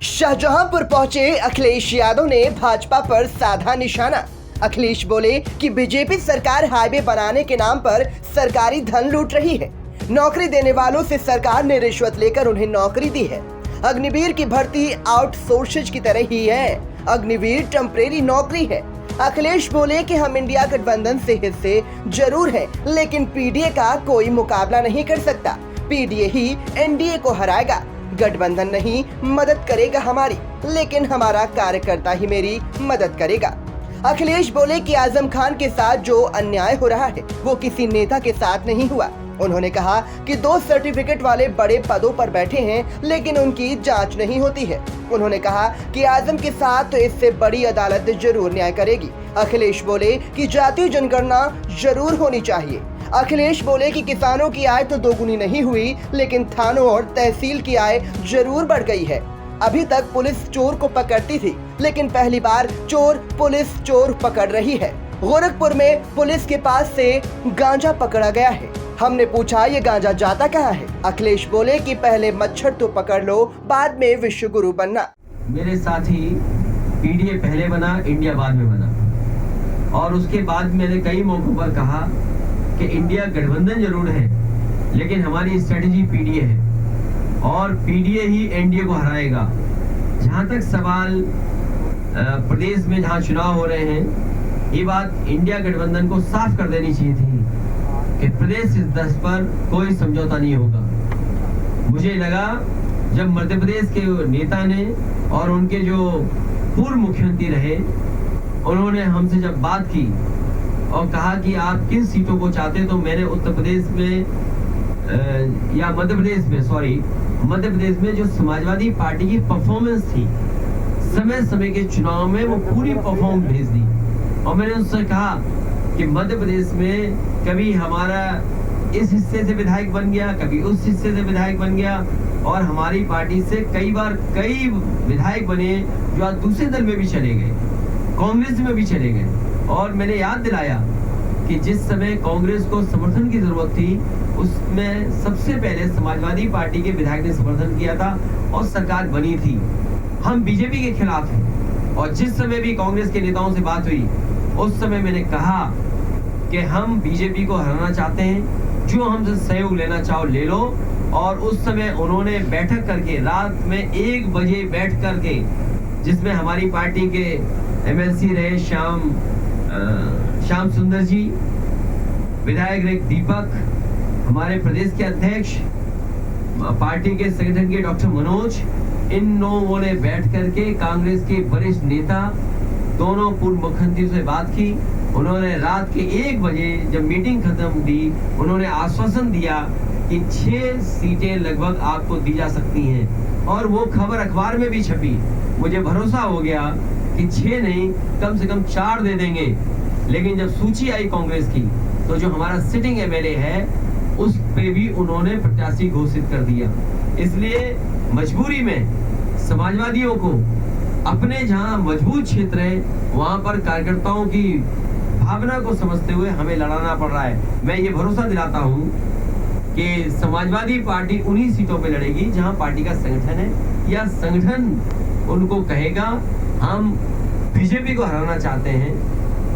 शाहजहांपुर पहुंचे अखिलेश यादव ने भाजपा पर साधा निशाना। अखिलेश बोले कि बीजेपी सरकार हाईवे बनाने के नाम पर सरकारी धन लूट रही है। नौकरी देने वालों से सरकार ने रिश्वत लेकर उन्हें नौकरी दी है। अग्निवीर की भर्ती आउटसोर्सेज की तरह ही है। अग्निवीर टेम्परेरी नौकरी है। अखिलेश बोले कि हम इंडिया गठबंधन से हिस्से जरूर हैं, लेकिन पीडीए का कोई मुकाबला नहीं कर सकता। पीडीए ही एनडीए को हराएगा। गठबंधन नहीं मदद करेगा हमारी, लेकिन हमारा कार्यकर्ता ही मेरी मदद करेगा। अखिलेश बोले कि आजम खान के साथ जो अन्याय हो रहा है वो किसी नेता के साथ नहीं हुआ। उन्होंने कहा कि 2 सर्टिफिकेट वाले बड़े पदों पर बैठे हैं, लेकिन उनकी जांच नहीं होती है। उन्होंने कहा कि आजम के साथ तो इससे बड़ी अदालत जरूर न्याय करेगी। अखिलेश बोले कि जातीय जनगणना जरूर होनी चाहिए। अखिलेश बोले कि किसानों की आय तो दोगुनी नहीं हुई, लेकिन थानों और तहसील की आय जरूर बढ़ गई है। अभी तक पुलिस चोर को पकड़ती थी, लेकिन पहली बार पुलिस चोर पकड़ रही है। गोरखपुर में पुलिस के पास से गांजा पकड़ा गया है। हमने पूछा ये गांजा जाता कहाँ है? अखिलेश बोले कि पहले मच्छर तो पकड़ लो, बाद में विश्व गुरु बनना। मेरे साथी पीडीए पहले बना, इंडिया बाद में बना, और उसके बाद मैंने कई मौकों पर कहा कि इंडिया गठबंधन जरूर है, लेकिन हमारी स्ट्रेटेजी पीडीए है और पीडीए ही एनडीए को हराएगा। जहां तक सवाल प्रदेश में जहां चुनाव हो रहे हैं, ये बात इंडिया गठबंधन को साफ कर देनी चाहिए थी कि प्रदेश इस 10 पर कोई समझौता नहीं होगा। मुझे लगा जब मध्य प्रदेश के नेता ने और उनके जो पूर्व मुख्यमंत्री रहे, उन्होंने हमसे जब बात की और कहा कि आप किन सीटों को चाहते, तो मैंने उत्तर प्रदेश में या मध्य प्रदेश में जो समाजवादी पार्टी की परफॉर्मेंस थी, समय समय के चुनाव में वो पूरी परफॉर्मेंस भेज दी। और मैंने उनसे कहा कि मध्य प्रदेश में कभी हमारा इस हिस्से से विधायक बन गया, कभी उस हिस्से से विधायक बन गया, और हमारी पार्टी से कई बार कई विधायक बने जो आज दूसरे दल में भी चले गए, कांग्रेस में भी चले गए। और मैंने याद दिलाया कि जिस समय कांग्रेस को समर्थन की जरूरत थी, उसमें सबसे पहले समाजवादी पार्टी के विधायक ने समर्थन किया था और सरकार बनी थी। हम बीजेपी के खिलाफ हैं, और जिस समय भी कांग्रेस के नेताओं से बात हुई, उस समय मैंने कहा कि हम बीजेपी को हराना चाहते हैं, जो हमसे सहयोग लेना चाहो ले लो। और उस समय उन्होंने बैठक करके रात में 1 बजे बैठ करके, जिसमें हमारी पार्टी के एमएलसी रहे श्याम सुंदर जी, विधायक रहे दीपक, हमारे प्रदेश के अध्यक्ष, पार्टी के संगठन के डॉक्टर मनोज, इन लोगों ने बैठ करके कांग्रेस के वरिष्ठ नेता, दोनों पूर्व मुख्यमंत्री से बात की। उन्होंने रात के 1 बजे जब मीटिंग खत्म थी, उन्होंने आश्वासन दिया कि 6 सीटें लगभग आपको दी जा सकती हैं, और वो खबर अखबार में भी छपी। मुझे भरोसा हो गया कि 6 नहीं, कम से कम 4 दे देंगे। लेकिन जब सूची आई कांग्रेस की, तो जो हमारा सिटिंग एमएलए है, उस पे भी उन्होंने प्रत्याशी घोषित कर दिया। इसलिए मजबूरी में समाजवादियों को अपने जहां मजबूत क्षेत्र है, वहां पर कार्यकर्ताओं की भावना को समझते हुए हमें लड़ाना पड़ रहा है। मैं ये भरोसा दिलाता हूं कि समाजवादी पार्टी उन्हीं सीटों पे लड़ेगी जहां पार्टी का संगठन है, या संगठन उनको कहेगा हम बीजेपी को हराना चाहते हैं,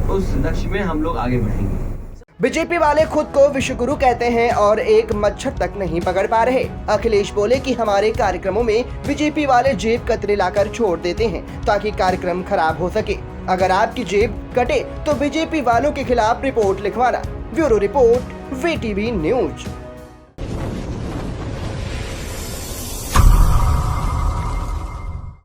उस लक्ष्य में हम लोग आगे बढ़ेंगे। बीजेपी वाले खुद को विश्वगुरु कहते हैं और एक मच्छर तक नहीं पकड़ पा रहे। अखिलेश बोले कि हमारे कार्यक्रमों में बीजेपी वाले जेब कतरे लाकर छोड़ देते हैं ताकि कार्यक्रम खराब हो सके। अगर आपकी जेब कटे तो बीजेपी वालों के खिलाफ रिपोर्ट लिखवाना। Bureau report, VTV news.